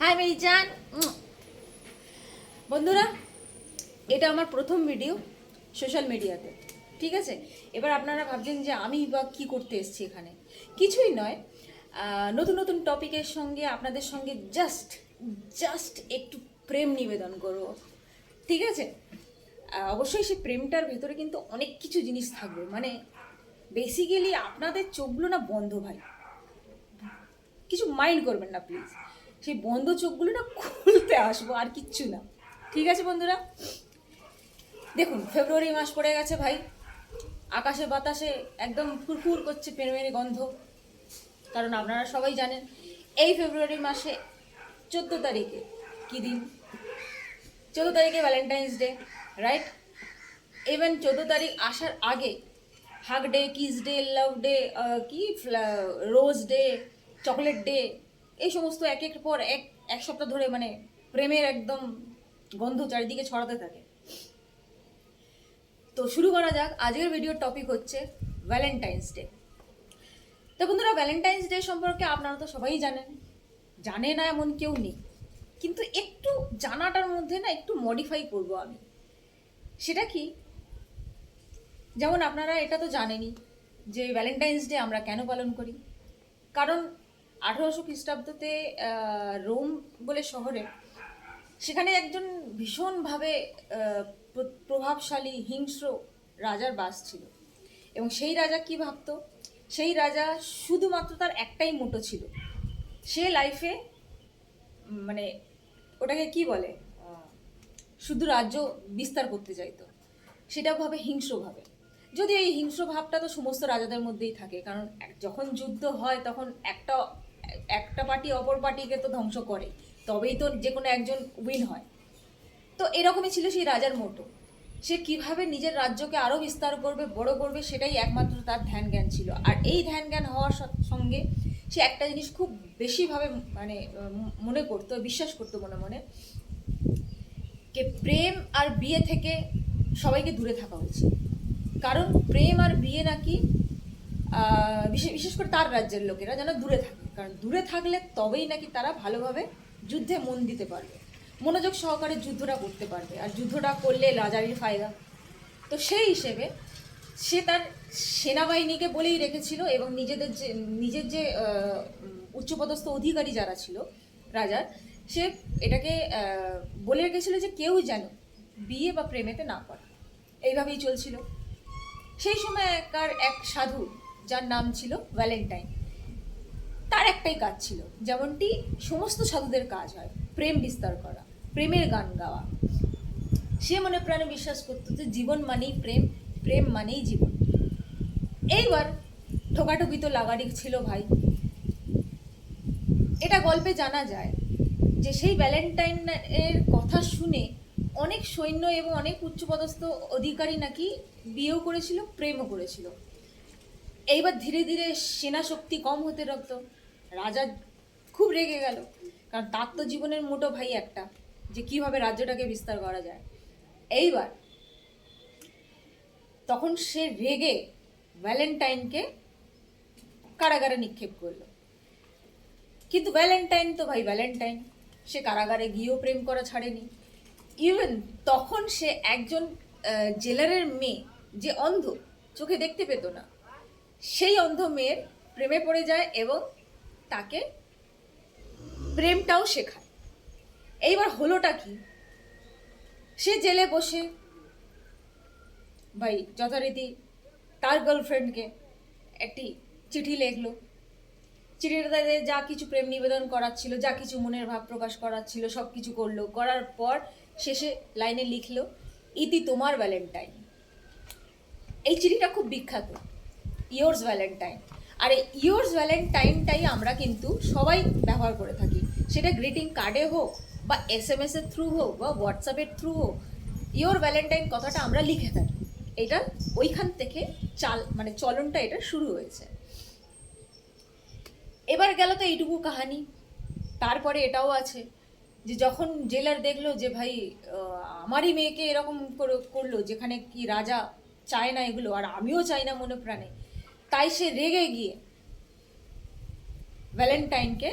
High Mary জান। বন্ধুরা, এটা আমার প্রথম ভিডিও সোশ্যাল মিডিয়াতে, ঠিক আছে? এবার আপনারা ভাবছেন যে আমি বা কী করতে এসেছি এখানে। কিছুই নয়, নতুন নতুন টপিকের সঙ্গে আপনাদের সঙ্গে জাস্ট জাস্ট একটু প্রেম নিবেদন করব, ঠিক আছে? অবশ্যই সেই প্রেমটার ভেতরে কিন্তু অনেক কিছু জিনিস থাকবে, মানে বেসিক্যালি আপনাদের চোখগুলো না বন্ধ, ভাই কিছু মাইন্ড করবেন না প্লিজ। সেই বন্ধ চোখগুলো না খুলতে আসবো, আর কিচ্ছু না, ঠিক আছে বন্ধুরা? দেখুন, ফেব্রুয়ারি মাস পড়ে গেছে ভাই, আকাশে বাতাসে একদম ফুরফুর করছে প্রেমের গন্ধ। কারণ আপনারা সবাই জানেন এই ফেব্রুয়ারি মাসে 14 তারিখে কী দিন? 14 তারিখে ভ্যালেন্টাইন্স ডে, রাইট? ইভেন 14 তারিখ আসার আগে hug day, kiss day, love day, কি রোজ ডে, চকলেট ডে, এই সমস্ত এক এক পর এক এক সপ্তাহ ধরে মানে প্রেমের একদম গন্ধ চারিদিকে ছড়াতে থাকে। তো শুরু করা যাক। আজকের ভিডিওর টপিক হচ্ছে ভ্যালেন্টাইন্স ডে। তো বন্ধুরা, ভ্যালেন্টাইন্স ডে সম্পর্কে আপনারা তো সবাই জানেন, জানে না এমন কেউ নেই, কিন্তু একটু জানাটার মধ্যে না একটু মডিফাই করব আমি। সেটা কি? যেমন আপনারা এটা তো জানেনই যে ভ্যালেন্টাইন্স ডে আমরা কেন পালন করি। কারণ 1800 খ্রিস্টাব্দতে রোম বলে শহরে, সেখানে একজন ভীষণভাবে প্রভাবশালী হিংস্র রাজার বাস ছিল। এবং সেই রাজা কি ভাবতো? সেই রাজা শুধুমাত্র তার একটাই মোটো ছিল, সে লাইফে মানে ওটাকে কি বলে, শুধু রাজ্য বিস্তার করতে চাইতো, সেটা ভাবে হিংস্রভাবে। যদি এই হিংস্র ভাবটা তো সমস্ত রাজাদের মধ্যেই থাকে, কারণ যখন যুদ্ধ হয় তখন একটা একটা পার্টি অপর পার্টিকে তো ধ্বংস করে, তবেই তো যে কোনো একজন উইন হয়। তো এরকমই ছিল সেই রাজার মোটো। সে কিভাবে নিজের রাজ্যকে আরও বিস্তার করবে, বড় করবে, সেটাই একমাত্র তার ধ্যান জ্ঞান ছিল। আর এই ধ্যান জ্ঞান হওয়ার সঙ্গে সে একটা জিনিস খুব বেশিভাবে মানে মনে করতো, বিশ্বাস করতো মনে মনে, যে প্রেম আর বিয়ে থেকে সবাইকে দূরে থাকা উচিত। কারণ প্রেম আর বিয়ে নাকি বিশেষ করে তার রাজ্যের লোকেরা যেন দূরে থাকে, কারণ দূরে থাকলে তবেই নাকি তারা ভালোভাবে যুদ্ধে মন দিতে পারবে, মনোযোগ সহকারে যুদ্ধটা করতে পারবে, আর যুদ্ধটা করলে রাজারই ফায়দা। তো সেই হিসেবে সে তার সেনাবাহিনীকে বলেই রেখেছিল, এবং নিজের যে উচ্চপদস্থ অধিকারী যারা ছিল রাজার, সে এটাকে বলে রেখেছিল যে কেউ যেন বিয়ে বা প্রেমেতে না পড়ে। এইভাবেই চলছিল। সেই সময় এক সাধু, যার নাম ছিল ভ্যালেন্টাইন, তার একটাই কাজ ছিল, যেমনটি সমস্ত সাধুদের কাজ হয়, প্রেম বিস্তার করা, প্রেমের গান গাওয়া। সে মনে প্রাণে বিশ্বাস করতো যে জীবন মানেই প্রেম, প্রেম মানেই জীবন। এইবার ঠোকাঠুকি তো লাগারই ছিল ভাই। এটা গল্পে জানা যায় যে সেই ভ্যালেন্টাইনের কথা শুনে অনেক সৈন্য এবং অনেক উচ্চপদস্থ অধিকারী নাকি বিয়েও করেছিল, প্রেমও করেছিল। এইবার ধীরে ধীরে সেনা শক্তি কম হতে লাগতো। রাজা খুব রেগে গেল, কারণ তার তো জীবনের মোটো ভাই একটা, যে কিভাবে রাজ্যটাকে বিস্তার করা যায়। এইবার তখন সে রেগে ভ্যালেন্টাইনকে কারাগারে নিক্ষেপ করলো। কিন্তু ভ্যালেন্টাইন তো ভাই ভ্যালেন্টাইন, সে কারাগারে গিয়েও প্রেম করা ছাড়েনি। ইভেন তখন সে একজন জেলারের মেয়ে, যে অন্ধ, চোখে দেখতে পেত না, সেই অন্ধ মেয়ের প্রেমে পড়ে যায় এবং তাকে প্রেমটাও শেখায়। এইবার হলোটা কি? সে জেলে বসে ভাই যথারীতি তার গার্লফ্রেন্ডকে একটি চিঠি লিখলো। চিঠিটাতে যা কিছু প্রেম নিবেদন করার ছিল, যা কিছু মনের ভাব প্রকাশ করার ছিল, সব কিছু করলো। করার পর শেষে লাইনে লিখলো, ইতি তোমার ভ্যালেন্টাইন। এই চিঠিটা খুব বিখ্যাত, ইয়োর্স ভ্যালেন্টাইন। আর এই ইয়োর্স ভ্যালেন্টাইনটাই আমরা কিন্তু সবাই ব্যবহার করে থাকি, সেটা গ্রিটিং কার্ডে হোক বা SMS এর থ্রু হোক বা হোয়াটসঅ্যাপের থ্রু হোক, ইয়োর ভ্যালেন্টাইন কথাটা আমরা লিখে থাকি। এটা ওইখান থেকে চলনটা এটা শুরু হয়েছে। এবার গেল তো এইটুকু কাহানি। তারপরে এটাও আছে যে যখন জেলার দেখলো যে ভাই আমারই মেয়েকে এরকম করলো, যেখানে কি রাজা চায় না এগুলো, আর আমিও চাই না মনে প্রাণে, তাই সে রেগে গিয়ে ভ্যালেন্টাইনকে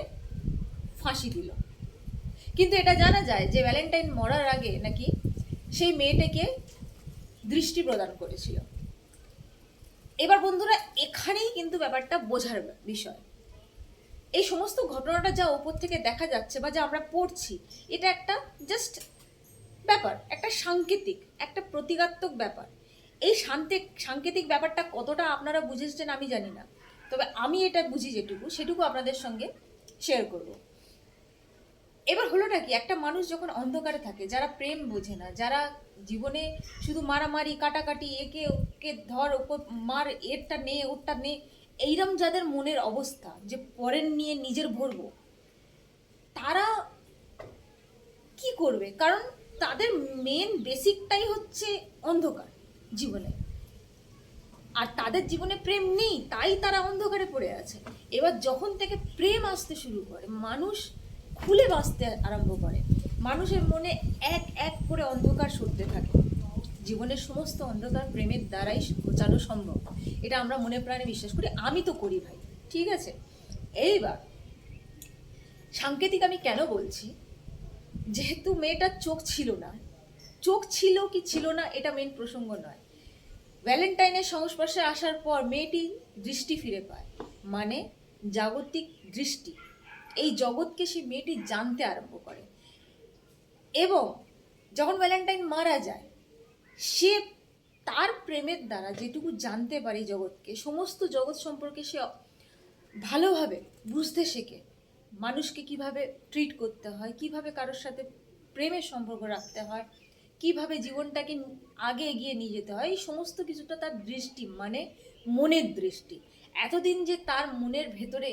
ফাঁসি দিল। কিন্তু এটা জানা যায় যে ভ্যালেন্টাইন মরার আগে নাকি সেই মেয়েটাকে দৃষ্টি প্রদান করেছিল। এবার বন্ধুরা এখানেই কিন্তু ব্যাপারটা বোঝার বিষয়। এই সমস্ত ঘটনাটা যা ওপর থেকে দেখা যাচ্ছে বা যা আমরা পড়ছি, এটা একটা জাস্ট ব্যাপার, একটা সাংকেতিক, একটা প্রতীকাত্মক ব্যাপার। এই সাংকেতিক ব্যাপারটা কতটা আপনারা বুঝেছেন আমি জানি না, তবে আমি এটা বুঝি যেটুকু সেটুকু আপনাদের সঙ্গে শেয়ার করব। এবার হলোটা কি, একটা মানুষ যখন অন্ধকারে থাকে, যারা প্রেম বোঝে না, যারা জীবনে শুধু মারামারি কাটাকাটি, একে ওকে ধর ওপর মার, এরটা নে ওরটা নে, এইরম যাদের মনের অবস্থা যে পরের নিয়ে নিজের ভরবো, তারা কি করবে? কারণ তাদের মেন বেসিকটাই হচ্ছে অন্ধকার জীবনে, আর তাদের জীবনে প্রেম নেই, তাই তারা অন্ধকারে পড়ে আছে। এবার যখন থেকে প্রেম আসতে শুরু করে, মানুষ খুলে বাঁচতে আরম্ভ করে, মানুষের মনে এক এক করে অন্ধকার সরতে থাকে। জীবনের সমস্ত অন্ধকার প্রেমের দ্বারাই ঘোচানো সম্ভব, এটা আমরা মনে প্রাণে বিশ্বাস করি, আমি তো করি ভাই, ঠিক আছে? এইবার সাংকেতিক আমি কেন বলছি, যেহেতু মেয়েটার চোখ ছিল না, চোখ ছিল কি ছিল না এটা মেন প্রসঙ্গ নয়। ভ্যালেন্টাইনের সংস্পর্শে আসার পর মেয়েটি দৃষ্টি ফিরে পায়, মানে জাগতিক দৃষ্টি, এই জগৎকে সে মেয়েটি জানতে আরম্ভ করে। এবং যখন ভ্যালেন্টাইন মারা যায়, সে তার প্রেমের দ্বারা যেটুকু জানতে পারে জগৎকে, সমস্ত জগৎ সম্পর্কে সে ভালোভাবে বুঝতে শেখে, মানুষকে কিভাবে ট্রিট করতে হয়, কিভাবে কারোর সাথে প্রেমের সম্পর্ক রাখতে হয়, কিভাবে জীবনটাকে আগে এগিয়ে নিয়ে যেতে হয়, এই সমস্ত কিছুটা তার দৃষ্টি, মানে মনের দৃষ্টি। এতদিন যে তার মনের ভেতরে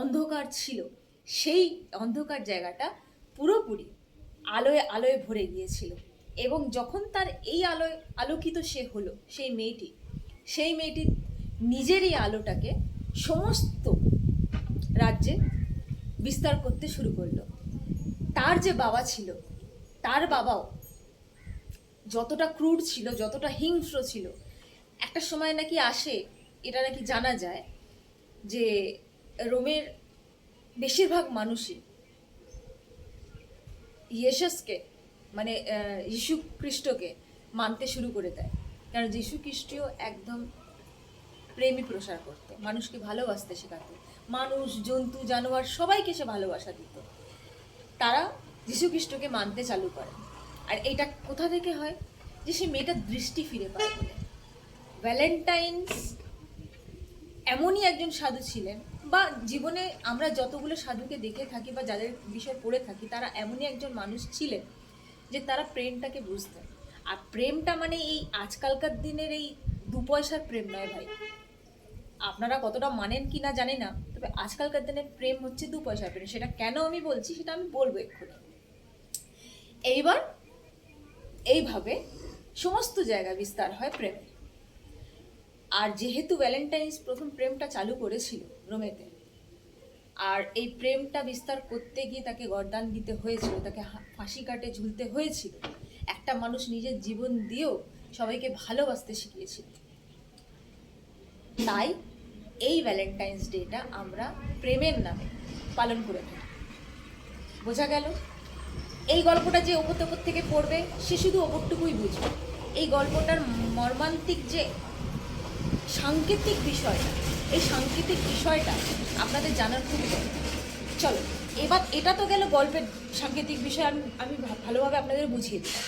অন্ধকার ছিল, সেই অন্ধকার জায়গাটা পুরোপুরি আলোয় আলোয় ভরে গিয়েছিল। এবং যখন তার এই আলোয় আলোকিত সে হলো, সেই মেয়েটি নিজেরই আলোটাকে সমস্ত রাজ্যে বিস্তার করতে শুরু করলো। তার যে বাবা ছিল, তার বাবাও যতটা ক্রুড ছিল, যতটা হিংস্র ছিল, একটা সময় নাকি আসে, এটা নাকি জানা যায় যে রোমের বেশিরভাগ মানুষই ইয়েশাসকে, মানে যীশু খ্রিস্টকে মানতে শুরু করে দেয়। কারণ যীশু খ্রিস্টও একদম প্রেমই প্রসার করতো, মানুষকে ভালোবাসতে শেখাতো, মানুষ জন্তু জানোয়ার সবাইকে সে ভালোবাসা দিত। তারা যীশু খ্রিস্টকে মানতে চালু করে। আর এটা কোথা থেকে হয়, যে সে মেয়েটার দৃষ্টি ফিরে পায় বলে। ভ্যালেন্টাইন্স এমনই একজন সাধু ছিলেন, বা জীবনে আমরা যতগুলো সাধুকে দেখে থাকি বা যাদের বিষয় পড়ে থাকি, তারা এমনই একজন মানুষ ছিলেন যে তারা প্রেমটাকে বুঝতেন। আর প্রেমটা মানে এই আজকালকার দিনের এই 2 পয়সার প্রেম নয় ভাই, আপনারা কতটা মানেন কি না জানি না, তবে আজকালকার দিনের প্রেম হচ্ছে 2 পয়সার প্রেম। সেটা কেন আমি বলছি সেটা আমি বলবো এক্ষুনি। এইবার এইভাবে সমস্ত জায়গা বিস্তার হয় প্রেমে। আর যেহেতু ভ্যালেন্টাইন্স প্রথম প্রেমটা চালু করেছিল রোমেতে, আর এই প্রেমটা বিস্তার করতে গিয়ে তাকে গর্দান দিতে হয়েছিল, তাকে ফাঁসি কাটে ঝুলতে হয়েছিল, একটা মানুষ নিজের জীবন দিয়েও সবাইকে ভালোবাসতে শিখিয়েছিল। তাই এই ভ্যালেন্টাইন্স ডেটা আমরা প্রেমের নামে পালন করে থাকি। বোঝা গেল? এই গল্পটা যে ওপর থেকে পড়বে সে শুধু ওপরটুকুই বুঝবে। এই গল্পটার মর্মান্তিক যে সাংকেতিক বিষয়টা, এই সাংকেতিক বিষয়টা আপনাদের জানার খুব দরকার। চলো, এবার এটা তো গেল গল্পের সাংকেতিক বিষয়, আমি ভালোভাবে আপনাদের বুঝিয়ে দিলাম।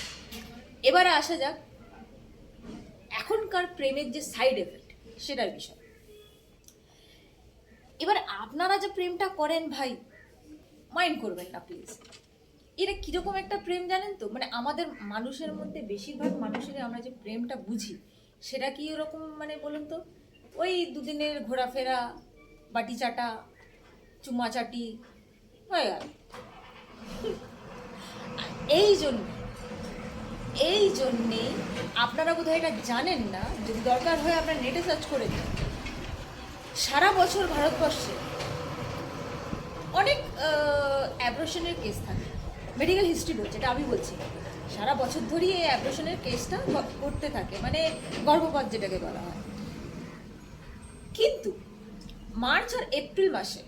এবারে আসা যাক এখনকার প্রেমের যে সাইড এফেক্ট, সেটার বিষয়। এবার আপনারা যে প্রেমটা করেন ভাই, মাইন্ড করবেন না প্লিজ। এটা কীরকম একটা প্রেম জানেন তো, মানে আমাদের মানুষের মধ্যে বেশিরভাগ মানুষেরই আমরা যে প্রেমটা বুঝি, সেটা কি ওরকম, মানে বলুন তো, ওই দুদিনের ঘোরাফেরা, বাটি চাটা, চুমাচাটি হয়ে গেল। এই জন্যেই আপনারা বোধহয় এটা জানেন না, যদি দরকার হয় আপনারা নেটে সার্চ করে দিন। সারা বছর ভারতবর্ষে অনেক অ্যাব্রশনের কেস থাকে, মেডিকেল হিস্ট্রি বলছে, এটা আমি বলছি। সারা বছর ধরেই এই অ্যাব্রশনের কেসটা করতে থাকে, মানে গর্ভপাত যেটাকে বলা হয়। কিন্তু মার্চ আর এপ্রিল মাসে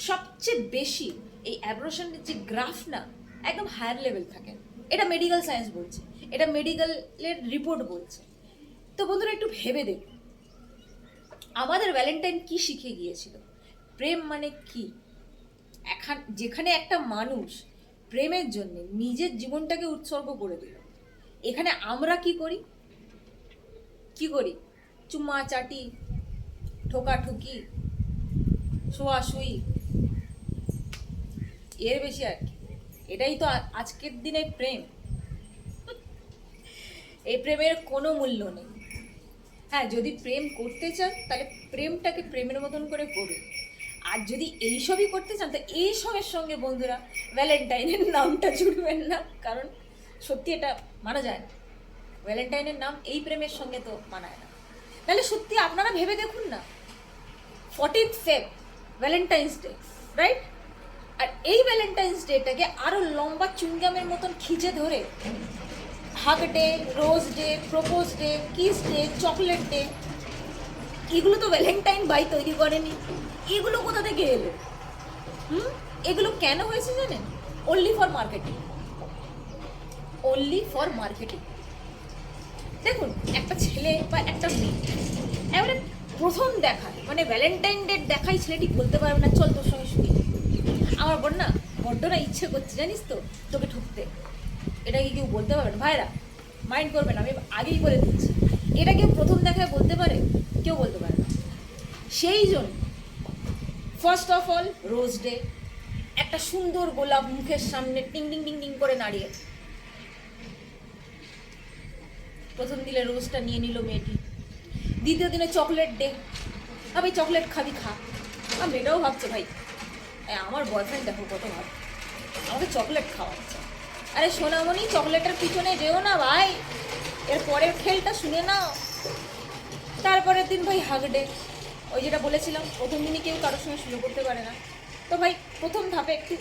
সবচেয়ে বেশি এই অ্যাব্রশনের যে গ্রাফ না, একদম হায়ার লেভেল থাকে। এটা মেডিকেল সায়েন্স বলছে, এটা মেডিকেলের রিপোর্ট বলছে। তো বন্ধুরা একটু ভেবে দেখুন, আমাদের ভ্যালেন্টাইন কি শিখে গিয়েছিল? প্রেম মানে কি? যেখানে একটা মানুষ প্রেমের জন্য নিজের জীবনটাকে উৎসর্গ করে দিল, এখানে আমরা কি করি? কি করি? চুম্মা চাটি, ঠোকাঠুকি, শোয়াশুই, এর বেশি আর কি? এটাই তো আজকের দিনে প্রেম। এই প্রেমের কোনো মূল্য নেই। হ্যাঁ, যদি প্রেম করতে চান তাহলে প্রেমটাকে প্রেমের মতন করে করুন। আর যদি এইসবই করতে চান তো এইসবের সঙ্গে বন্ধুরা ভ্যালেন্টাইনের নামটা জুড়বেন না, কারণ সত্যি এটা মানা যায় না। ভ্যালেন্টাইনের নাম এই প্রেমের সঙ্গে তো মানায় না। তাহলে সত্যি আপনারা ভেবে দেখুন না, 14th Feb Valentine's day, right? আর এই ভ্যালেন্টাইন্স ডেটাকে আরও লম্বা চুইংগামের মতন খিচে ধরে hug day, rose day, propose day, kiss day, chocolate day, এগুলো তো ভ্যালেন্টাইন বাই তৈরি করেনি। এগুলো কোথা থেকে এলো? এগুলো কেন হয়েছে জানেন? Only for marketing, only for marketing. দেখুন, একটা ছেলে বা একটা মেয়ে এবারে প্রথম দেখা মানে ভ্যালেন্টাইন ডে দেখাই ছেলেটি বলতে পারবে না চল তোর সঙ্গে শুনি। আমার বড্ড না ইচ্ছে করছে জানিস তো তোকে ঠুকতে। এটা কি কেউ বলতে পারবে না? ভাইরা মাইন্ড করবেন, আমি আগেই বলে দিচ্ছি, এটা কেউ প্রথম দেখায় বলতে পারে? কেউ বলতে পারে না। সেই জন্য first of all rose day, একটা সুন্দর গোলাপ মুখের সামনে টিং টিং টিং টিং করে নাড়িয়ে প্রথম দিলে রোজটা নিয়ে নিল মেয়েটি। দ্বিতীয় দিনে চকলেট ডে, ভাই চকলেট খাবি খা। আর মেয়েটাও ভাবছে ভাই আমার বয়ফ্রেন্ড দেখো কত ভাব, আমাকে চকলেট খাওয়াচ্ছে। আরে সোনামণি চকলেটের পিছনে যেও না ভাই, এর পরের খেলটা শুনে নাও। তারপরের দিন ভাই হাগ ডে, ওই যেটা বলেছিলাম প্রথম দিনই কেউ কারোর সঙ্গে শুরু করতে পারে না, তো ভাই প্রথম ধাপে একটু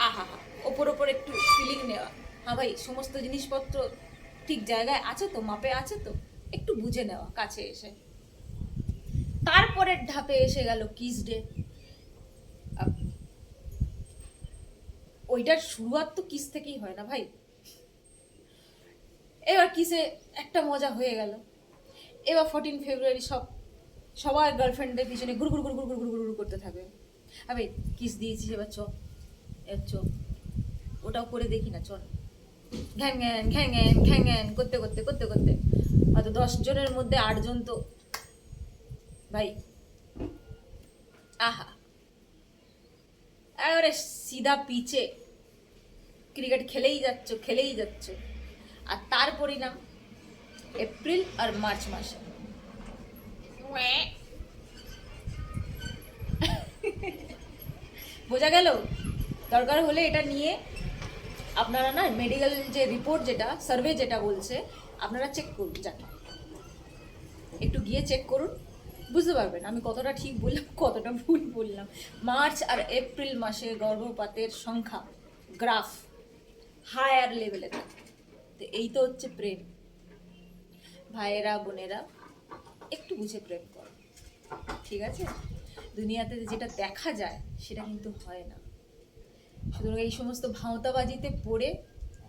আহা হা ওপর একটু ফিলিং নেওয়া। হ্যাঁ ভাই সমস্ত জিনিসপত্র ঠিক জায়গায় আছে তো, মাপে আছে তো, একটু বুঝে নেওয়া কাছে এসে। তারপরের ধাপে এসে গেল কিস ডে। ওইটার শুরুয়াত তো কিস থেকেই হয় না ভাই। এবার কিসে একটা মজা হয়ে গেল। এবার 14 ফেব্রুয়ারি সবার গার্লফ্রেন্ডদের পিছনে গুড় গুড় গুড় গুড় গুড় গুড় গুড় করতে থাকবে। আবে কিস দিয়েছিস এবার চ ওটাও করে দেখি না, চল। ঘ্যান ঘ্যান ঘ্যান ঘ্যান ঘ্যান ঘ্যান করতে করতে করতে করতে হয়তো 10 জনের মধ্যে 8 জন তো ভাই আহা এবারে সিধা পিচে ক্রিকেট খেলেই যাচ্ছ। আর তার পরিণাম এপ্রিল আর মার্চ মাসে। বোঝা গেল? দরকার হলে এটা নিয়ে আপনারা না মেডিকেল যে রিপোর্ট যেটা সার্ভে যেটা বলছে আপনারা চেক করুন, যান একটু গিয়ে চেক করুন, বুঝতে পারবেন আমি কতটা ঠিক বললাম কতটা ভুল বললাম। মার্চ আর এপ্রিল মাসে গর্ভপাতের সংখ্যা গ্রাফ হায়ার লেভেলে থাকে। তো এই তো হচ্ছে প্রেম। ভাইয়েরা বোনেরা একটু বুঝে প্রেম করো, ঠিক আছে? দুনিয়াতে যেটা দেখা যায় সেটা কিন্তু হয় না। সুতরাং এই সমস্ত ভাঁওতাবাজিতে পড়ে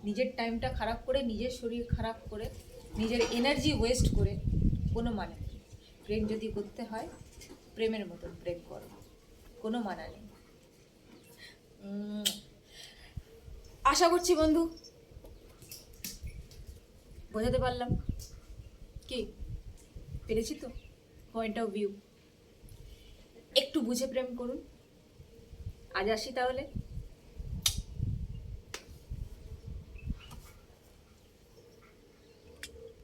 নিজের টাইমটা খারাপ করে, নিজের শরীর খারাপ করে, নিজের এনার্জি ওয়েস্ট করে কোনো মানে নেই। প্রেম যদি করতে হয় প্রেমের মতন প্রেম করো, কোনো মানা নেই। আশা করছি বন্ধু বোঝাতে পারলাম। কি পেরেছি তো? পয়েন্ট অফ ভিউ একটু বুঝে প্রেম করুন। আজ আসি তাহলে।